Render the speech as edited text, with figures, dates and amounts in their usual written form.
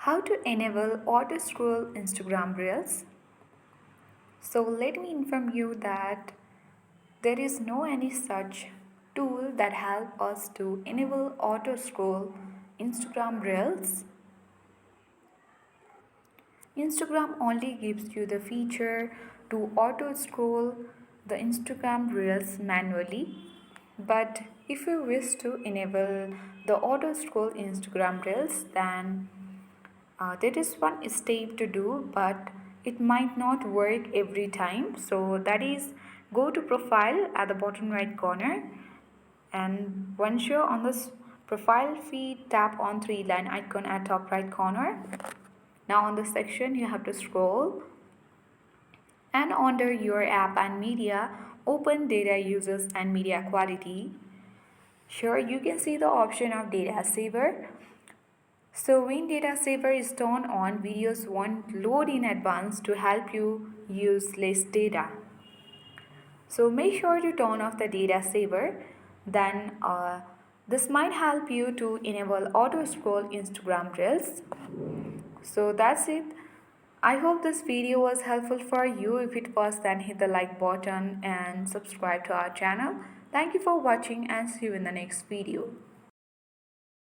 How to enable auto scroll Instagram Reels? So let me inform you that there is no any such tool that help us to enable auto scroll Instagram Reels. Instagram only gives you the feature to auto scroll the Instagram Reels manually. But if you wish to enable the auto scroll Instagram Reels, then there is one step to do, but it might not work every time. So that is, go to profile at the bottom right corner, and once you're on this profile feed, tap on three line icon at top right corner. Now on this section you have to scroll, and under your app and media, open data users and media quality. Here you can see the option of data saver. So when data saver is turned on, videos won't load in advance to help you use less data. So make sure to turn off the data saver. Then this might help you to enable auto scroll Instagram Reels. So that's it. I hope this video was helpful for you. If it was, then hit the like button and subscribe to our channel. Thank you for watching and see you in the next video.